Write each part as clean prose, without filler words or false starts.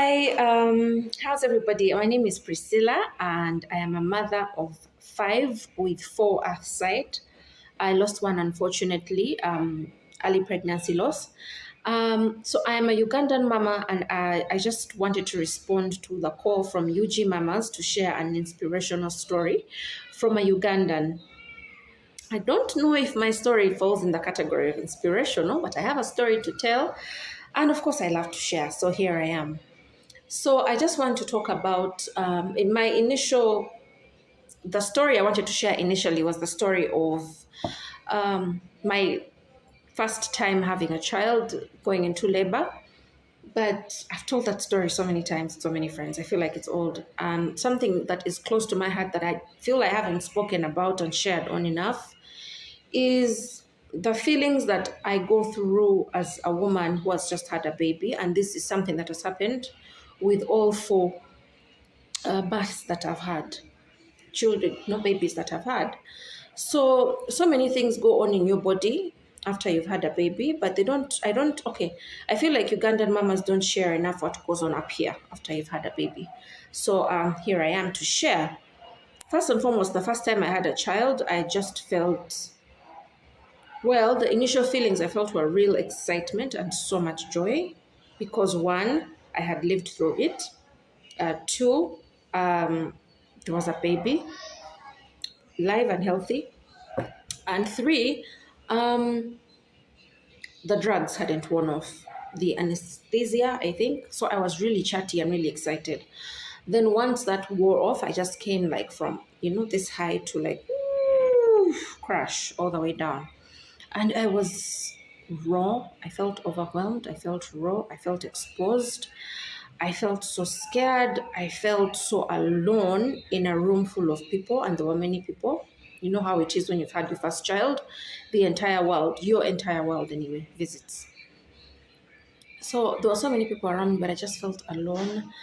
Hi, how's everybody? My name is Priscilla, and I am a mother of five with four outside. I lost one, unfortunately, early pregnancy loss. So I am a Ugandan mama, and I just wanted to respond to the call from UG Mamas to share an inspirational story from a Ugandan. I don't know if my story falls in the category of inspirational, but I have a story to tell. And of course, I love to share. So here I am. So I just want to talk about in my initial, the story I wanted to share initially was the story of my first time having a child, going into labor. But I've told that story so many times to so many friends. I feel like it's old. And something that is close to my heart that I feel I haven't spoken about and shared on enough is the feelings that I go through as a woman who has just had a baby. And this is something that has happened with all four births that I've had, children, not babies that I've had. So many things go on in your body after you've had a baby, but okay. I feel like Ugandan mamas don't share enough what goes on up here after you've had a baby. So here I am to share. First and foremost, the first time I had a child, I just felt, well, the initial feelings I felt were real excitement and so much joy because one, I had lived through it. Two, there was a baby, live and healthy. And three, the drugs hadn't worn off. The anesthesia, I think. So I was really chatty and really excited. Then once that wore off, I just came like from, this high to like crash all the way down. And I was raw. I felt overwhelmed. I felt raw. I felt exposed. I felt so scared. I felt so alone in a room full of people, and there were many people. You know how it is when you've had your first child, the entire world, your entire world anyway, visits. So there were so many people around me, but I just felt alone.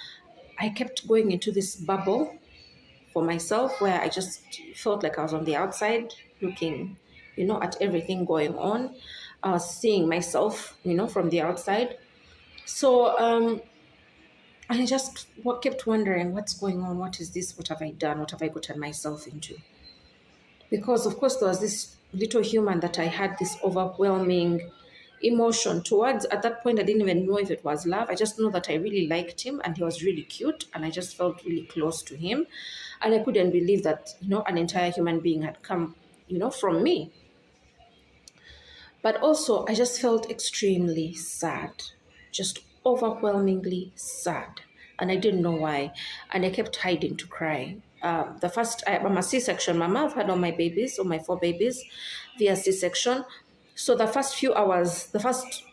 I kept going into this bubble for myself where I just felt like I was on the outside looking, at everything going on. I was seeing myself, from the outside. So I just kept wondering, what's going on? What is this? What have I done? What have I gotten myself into? Because, of course, there was this little human that I had this overwhelming emotion towards. At that point, I didn't even know if it was love. I just know that I really liked him and he was really cute and I just felt really close to him. And I couldn't believe that, an entire human being had come, from me. But also, I just felt extremely sad, just overwhelmingly sad. And I didn't know why. And I kept hiding to cry. I'm a C-section mama. I've had all my four babies via C-section. So the first few hours, the first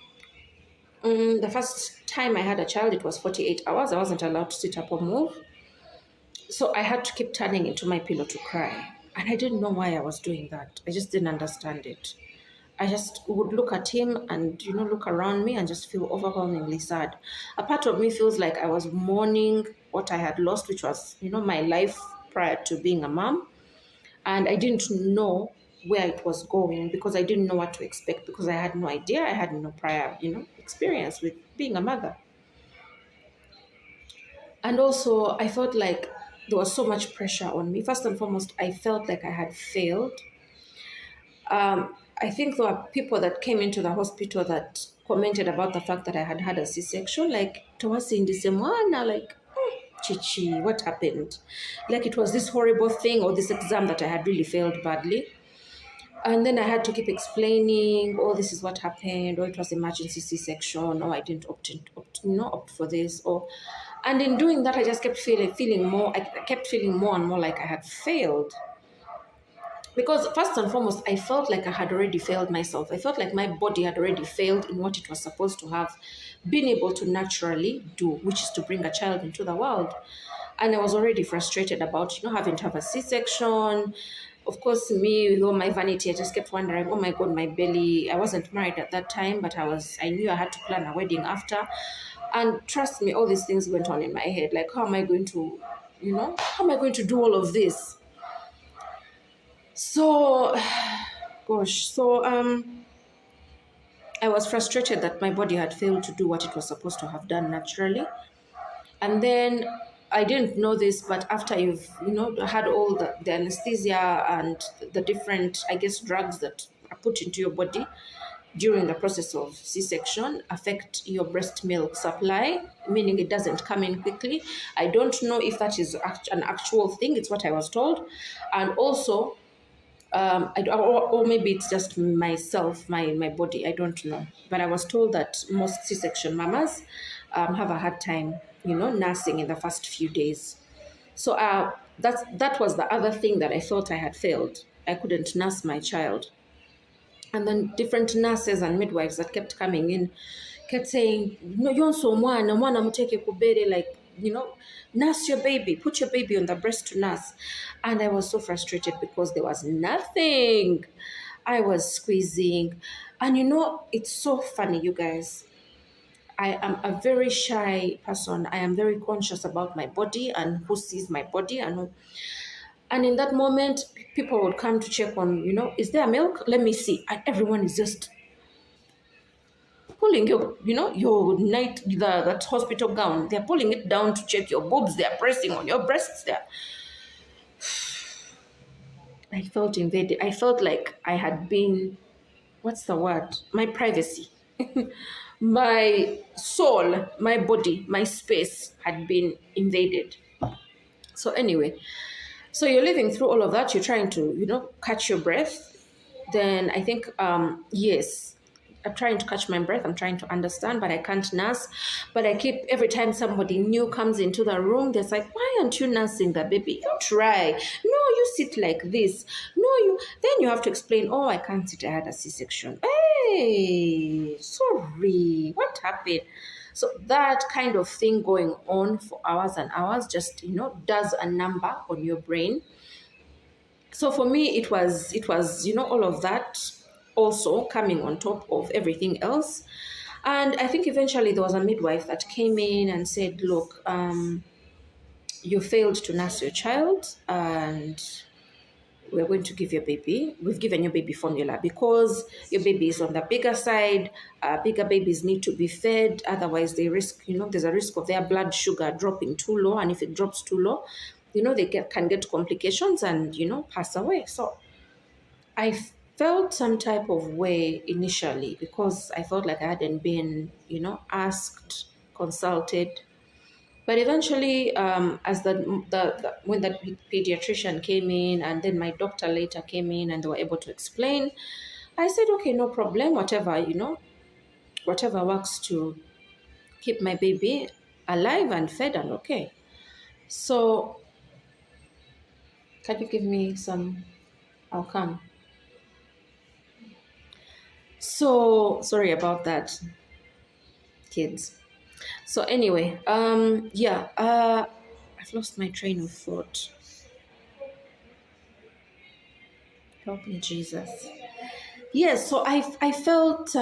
time I had a child, it was 48 hours. I wasn't allowed to sit up or move. So I had to keep turning into my pillow to cry. And I didn't know why I was doing that. I just didn't understand it. I just would look at him and, look around me and just feel overwhelmingly sad. A part of me feels like I was mourning what I had lost, which was, my life prior to being a mom. And I didn't know where it was going because I didn't know what to expect because I had no idea. I had no prior, experience with being a mother. And also I felt like there was so much pressure on me. First and foremost, I felt like I had failed. I think there were people that came into the hospital that commented about the fact that I had had a C-section, like, Tawasi in December, like, Chichi, what happened? Like it was this horrible thing or this exam that I had really failed badly. And then I had to keep explaining, oh, this is what happened, or it was emergency C-section, or I didn't opt for this, and in doing that, I just kept feeling more. I kept feeling more and more like I had failed. Because first and foremost, I felt like I had already failed myself. I felt like my body had already failed in what it was supposed to have been able to naturally do, which is to bring a child into the world. And I was already frustrated about, having to have a C-section. Of course, me, with all my vanity, I just kept wondering, oh my God, my belly. I wasn't married at that time, but I knew I had to plan a wedding after. And trust me, all these things went on in my head. Like, how am I going to do all of this? So, I was frustrated that my body had failed to do what it was supposed to have done naturally. And then I didn't know this, but after you've, had all the anesthesia and the different, I guess, drugs that are put into your body during the process of C-section affect your breast milk supply, meaning it doesn't come in quickly. I don't know if that is an actual thing. It's what I was told. And also, or maybe it's just myself, my body. I don't know. But I was told that most C-section mamas have a hard time, nursing in the first few days. So that was the other thing that I thought I had failed. I couldn't nurse my child. And then different nurses and midwives that kept coming in kept saying, no, you're so mwana muteke kubere, like, nurse your baby, put your baby on the breast to nurse. And I was so frustrated because there was nothing. I was squeezing. And it's so funny, you guys. I am a very shy person. I am very conscious about my body and who sees my body and in that moment, people would come to check on, is there milk? Let me see. And everyone is just pulling your that hospital gown. They're pulling it down to check your boobs. They're pressing on your breasts there. I felt invaded. I felt like I had been, what's the word? My privacy. My soul, my body, my space had been invaded. So anyway, so you're living through all of that. You're trying to, catch your breath. Then I think, yes, I'm trying to catch my breath. I'm trying to understand, but I can't nurse. But I keep, every time somebody new comes into the room, they're like, why aren't you nursing the baby? You try. No, you sit like this. No, then you have to explain, oh, I can't sit. I had a C-section. Hey, sorry. What happened? So that kind of thing going on for hours and hours just, does a number on your brain. So for me, it was, all of that also coming on top of everything else. And I think eventually there was a midwife that came in and said, look, you failed to nurse your child and we're going to give your baby, we've given your baby formula because your baby is on the bigger side. Bigger babies need to be fed. Otherwise they risk, there's a risk of their blood sugar dropping too low. And if it drops too low, they can get complications and, pass away. So I felt some type of way initially because I felt like I hadn't been, asked, consulted. But eventually, as when the pediatrician came in and then my doctor later came in and they were able to explain, I said, okay, no problem, whatever, whatever works to keep my baby alive and fed and okay. So, can you give me some? I'll come. So, sorry about that, kids. So anyway, I've lost my train of thought. Help me, Jesus. Yes, so I felt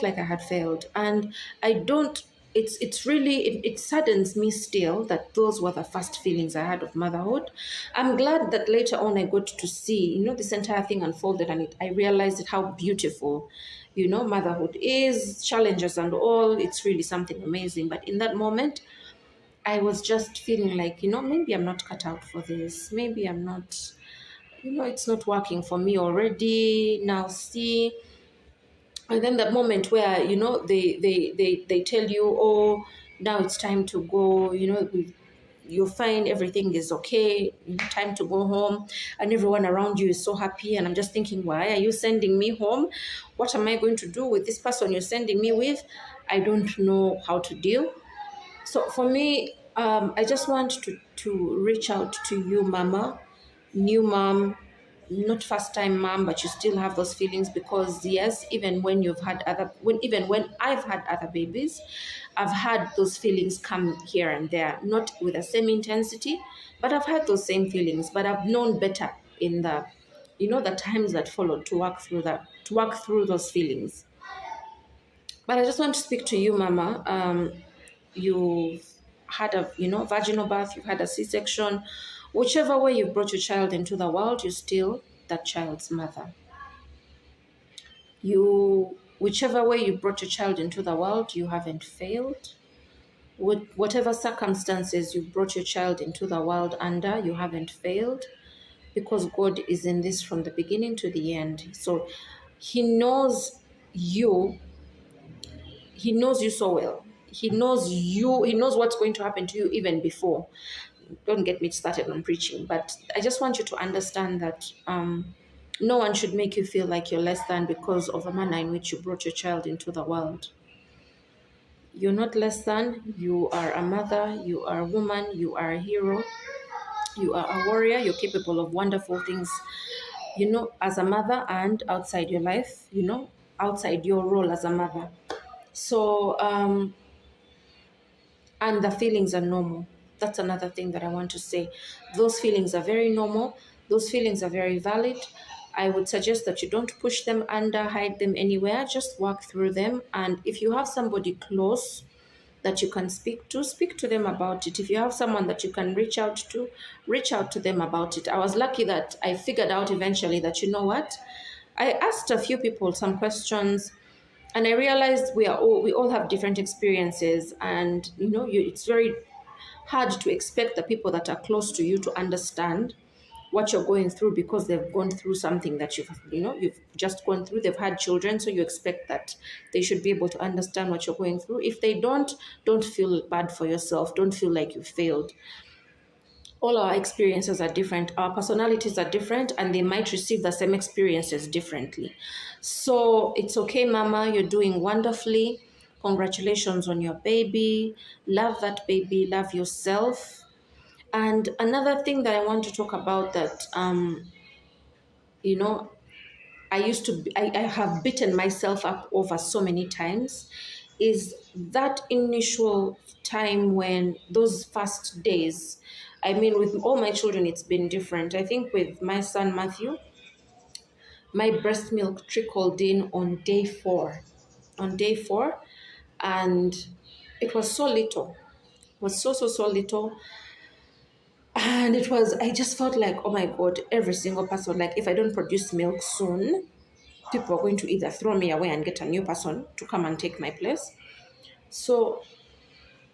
like I had failed, and I don't. It's really it saddens me still that those were the first feelings I had of motherhood. I'm glad that later on I got to see this entire thing unfolded, and I realized how beautiful motherhood is, challenges and all. It's really something amazing. But in that moment, I was just feeling like maybe I'm not cut out for this. Maybe I'm not. It's not working for me already. Now see. And then that moment where they tell you, oh, now it's time to go, you find everything is okay, time to go home, and everyone around you is so happy, and I'm just thinking, why are you sending me home? What am I going to do with this person you're sending me with? I don't know how to deal. So for me, I just want to reach out to you, mama, new mom, not first time mom, but you still have those feelings because yes, even when I've had other babies, I've had those feelings come here and there, not with the same intensity, but I've had those same feelings, but I've known better in the times that followed to work through those feelings. But I just want to speak to you, mama. You've had a vaginal birth, you've had a C-section, whichever way you brought your child into the world, you're still that child's mother. Whichever way you brought your child into the world, you haven't failed. Whatever circumstances you brought your child into the world under, you haven't failed, because God is in this from the beginning to the end. So He knows you. He knows you so well. He knows you. He knows what's going to happen to you even before. Don't get me started on preaching, but I just want you to understand that no one should make you feel like you're less than because of a manner in which you brought your child into the world. You're not less than. You are a mother. You are a woman. You are a hero. You are a warrior. You're capable of wonderful things, as a mother and outside your life, outside your role as a mother. So, and the feelings are normal. That's another thing that I want to say. Those feelings are very normal. Those feelings are very valid. I would suggest that you don't push them under, hide them anywhere. Just work through them. And if you have somebody close that you can speak to them about it. If you have someone that you can reach out to them about it. I was lucky that I figured out eventually that, you know what? I asked a few people some questions, and I realized we all have different experiences, and it's very hard to expect the people that are close to you to understand what you're going through, because they've gone through something that you've just gone through. They've had children, so you expect that they should be able to understand what you're going through. If they don't feel bad for yourself. Don't feel like you failed. All our experiences are different, our personalities are different, and they might receive the same experiences differently. So it's okay, mama, you're doing wonderfully. Congratulations on your baby. Love that baby, love yourself. And another thing that I want to talk about that you know I have beaten myself up over so many times, is that initial time, when those first days. I mean, with all my children, it's been different. I think with my son Matthew, my breast milk trickled in on day 4. On day 4, and it was so little. It was so little. And I just felt like, oh my God, every single person, like if I don't produce milk soon, people are going to either throw me away and get a new person to come and take my place. So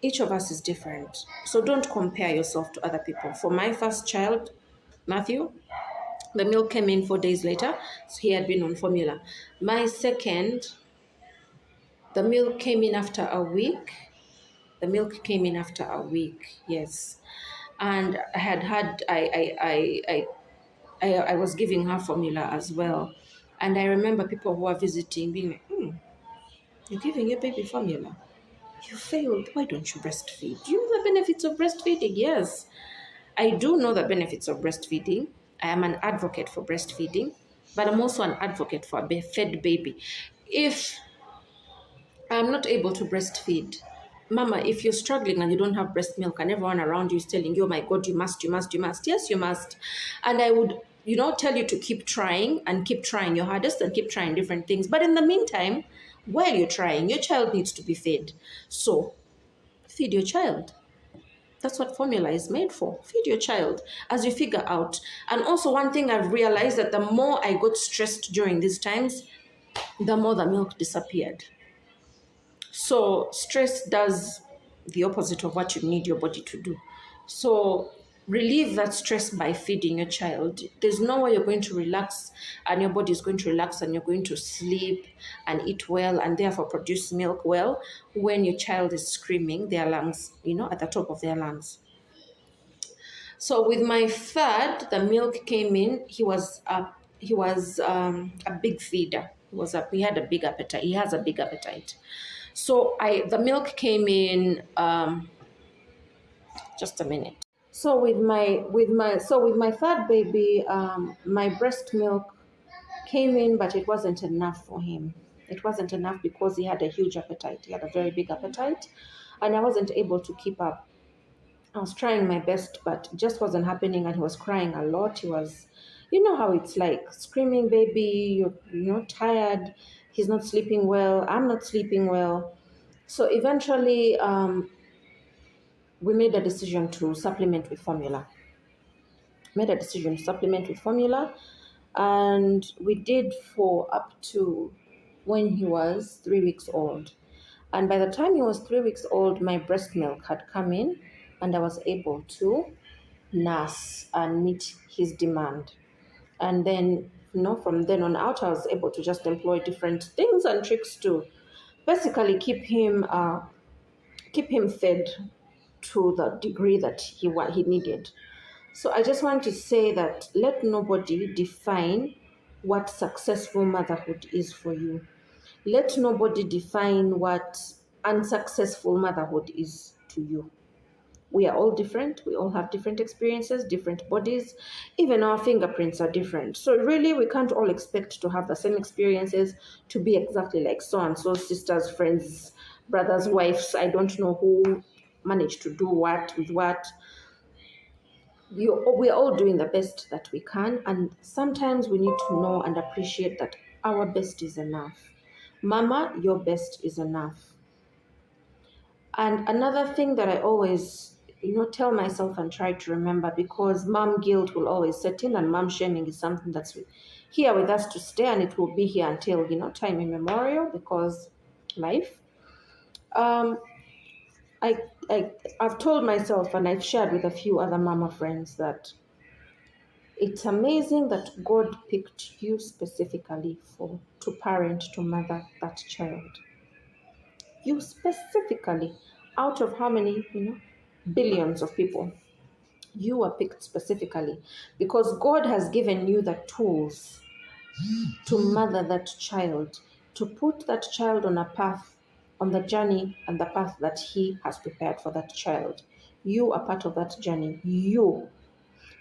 each of us is different. So don't compare yourself to other people. For my first child, Matthew, the milk came in 4 days later. So he had been on formula. My second, the milk came in after a week. The milk came in after a week, yes. And I was giving her formula as well. And I remember people who are visiting being like, you're giving your baby formula. You failed. Why don't you breastfeed? Do you know the benefits of breastfeeding? Yes, I do know the benefits of breastfeeding. I am an advocate for breastfeeding, but I'm also an advocate for a fed baby. If I'm not able to breastfeed, Mama, if you're struggling and you don't have breast milk and everyone around you is telling you, oh my God, you must. Yes, you must. And I would, tell you to keep trying and keep trying your hardest and keep trying different things. But in the meantime, while you're trying, your child needs to be fed. So feed your child. That's what formula is made for. Feed your child as you figure out. And also, one thing I've realized, that the more I got stressed during these times, the more the milk disappeared. So stress does the opposite of what you need your body to do. So relieve that stress by feeding your child. There's no way you're going to relax and your body is going to relax and you're going to sleep and eat well and therefore produce milk well when your child is screaming their lungs, at the top of their lungs. So with my third, the milk came in. He was a big feeder. He had a big appetite. He has a big appetite. So the milk came in. Just a minute. So with my third baby, my breast milk came in, but it wasn't enough for him. It wasn't enough because he had a huge appetite. He had a very big appetite, and I wasn't able to keep up. I was trying my best, but it just wasn't happening, and he was crying a lot. He was, you know how it's like, screaming baby, you're tired, he's not sleeping well, I'm not sleeping well. So eventually, we made a decision to supplement with formula. And we did for up to when he was 3 weeks old. And by the time he was 3 weeks old, my breast milk had come in, and I was able to nurse and meet his demand. And then, from then on out, I was able to just employ different things and tricks to basically keep him fed to the degree that he needed. So I just want to say that let nobody define what successful motherhood is for you. Let nobody define what unsuccessful motherhood is to you. We are all different. We all have different experiences, different bodies. Even our fingerprints are different. So really, we can't all expect to have the same experiences, to be exactly like so and so, sisters, friends, brothers, wives. I don't know who managed to do what with what. We're all doing the best that we can, and sometimes we need to know and appreciate that our best is enough. Mama, your best is enough. And another thing that I always, tell myself and try to remember, because mom guilt will always set in, and mom shaming is something that's here with us to stay, and it will be here until, time immemorial, because life. Um, I, I've told myself, and I've shared with a few other mama friends, that it's amazing that God picked you specifically to parent, to mother that child. You specifically, out of how many, billions of people, you are picked specifically because God has given you the tools to mother that child, to put that child on a path, on the journey and the path that He has prepared for that child. You are part of that journey. You,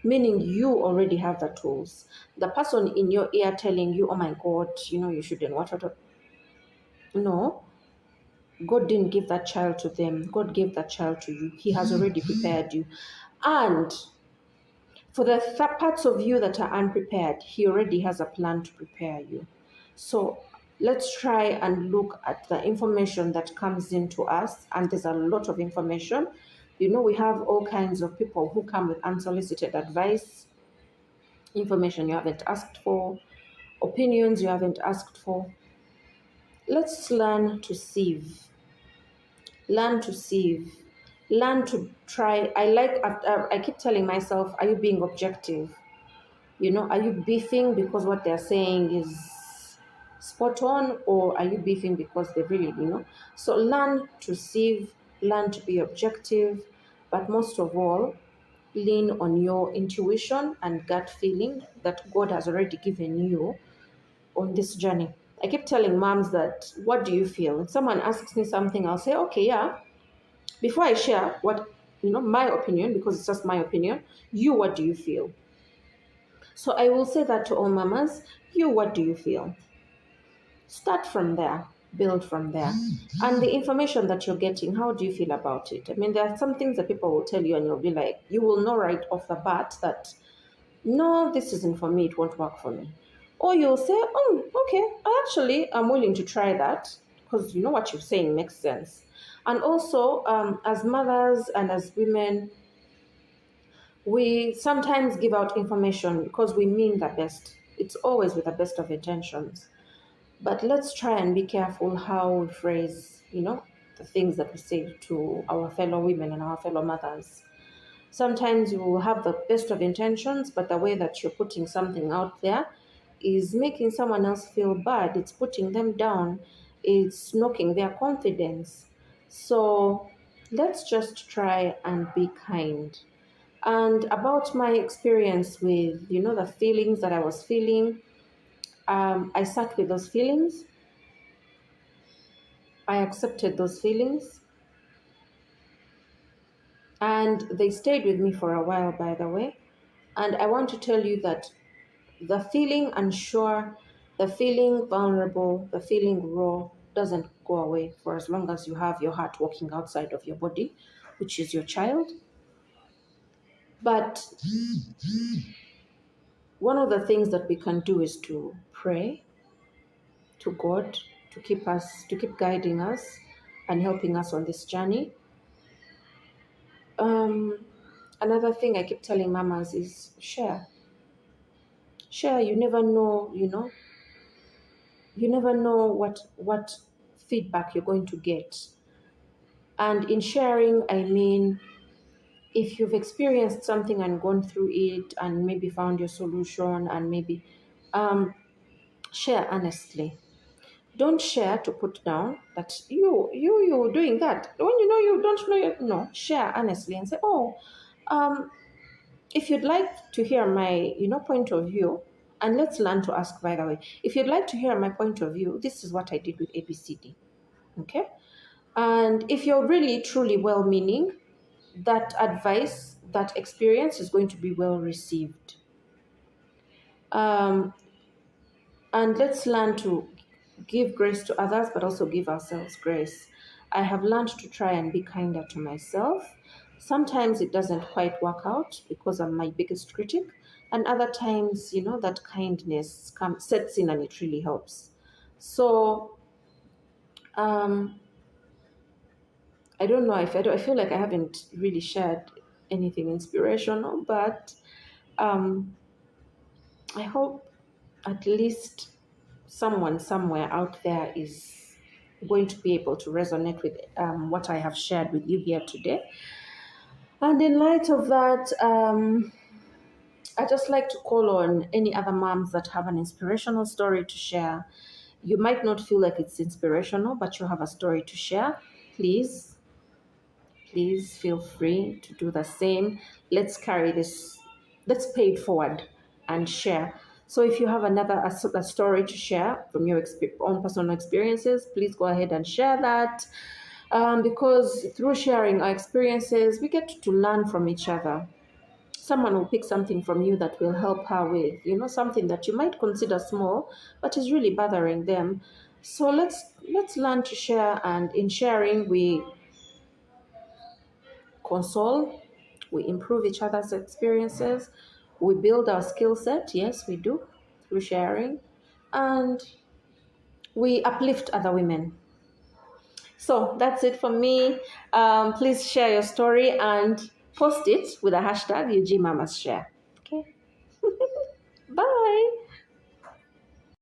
meaning you already have the tools. The person in your ear telling you, oh my God, you shouldn't, what. No, God didn't give that child to them. God gave that child to you. He has already prepared you. And for the parts of you that are unprepared, He already has a plan to prepare you. So let's try and look at the information that comes into us. And there's a lot of information. We have all kinds of people who come with unsolicited advice, information you haven't asked for, opinions you haven't asked for. Let's learn to sieve. Learn to sieve. Learn to try. I keep telling myself, are you being objective? Are you beefing because what they're saying is spot on, or are you beefing because they really. So learn to sieve, learn to be objective, but most of all, lean on your intuition and gut feeling that God has already given you on this journey. I keep telling moms that, what do you feel? If someone asks me something, I'll say, okay, yeah. Before I share my opinion, because it's just my opinion, what do you feel? So I will say that to all mamas, what do you feel? Start from there, build from there. And the information that you're getting, how do you feel about it? I mean, there are some things that people will tell you and you'll be like, you will know right off the bat that, no, this isn't for me, it won't work for me. Or you'll say, oh, okay, I'm willing to try that, because what you're saying makes sense. And also, as mothers and as women, we sometimes give out information because we mean the best. It's always with the best of intentions. But let's try and be careful how we phrase, the things that we say to our fellow women and our fellow mothers. Sometimes you will have the best of intentions, but the way that you're putting something out there is making someone else feel bad. It's putting them down. It's knocking their confidence. So let's just try and be kind. And about my experience with, the feelings that I was feeling, I sat with those feelings. I accepted those feelings. And they stayed with me for a while, by the way. And I want to tell you that the feeling unsure, the feeling vulnerable, the feeling raw doesn't go away for as long as you have your heart walking outside of your body, which is your child. But one of the things that we can do is to pray to God to keep guiding us and helping us on this journey. Another thing I keep telling mamas is share. Share. You never know, you never know what feedback you're going to get. And in sharing, I mean, if you've experienced something and gone through it and maybe found your solution, and maybe um, share honestly. Don't share to put down that you're doing that when you know you don't know it. No, share honestly and say, oh, um, if you'd like to hear my point of view, and let's learn to ask, by the way, if you'd like to hear my point of view, this is what I did with ABCD. Okay. And if you're really truly well meaning, that advice, that experience is going to be well received. um, and let's learn to give grace to others, but also give ourselves grace. I have learned to try and be kinder to myself. Sometimes it doesn't quite work out because I'm my biggest critic, and other times, that kindness sets in and it really helps. So, um, I don't know if I feel like I haven't really shared anything inspirational, but I hope at least someone somewhere out there is going to be able to resonate with what I have shared with you here today. And in light of that, I just like to call on any other moms that have an inspirational story to share. You might not feel like it's inspirational, but you have a story to share. Please, please feel free to do the same. Let's carry this, let's pay it forward and share. So if you have a story to share from your own personal experiences, please go ahead and share that. Because through sharing our experiences, we get to learn from each other. Someone will pick something from you that will help her with, something that you might consider small, but is really bothering them. So let's learn to share, and in sharing, we console, we improve each other's experiences, we build our skill set. Yes, we do, through sharing, and we uplift other women. So that's it for me. Please share your story and post it with a hashtag UG Mamas Share. Okay. Bye.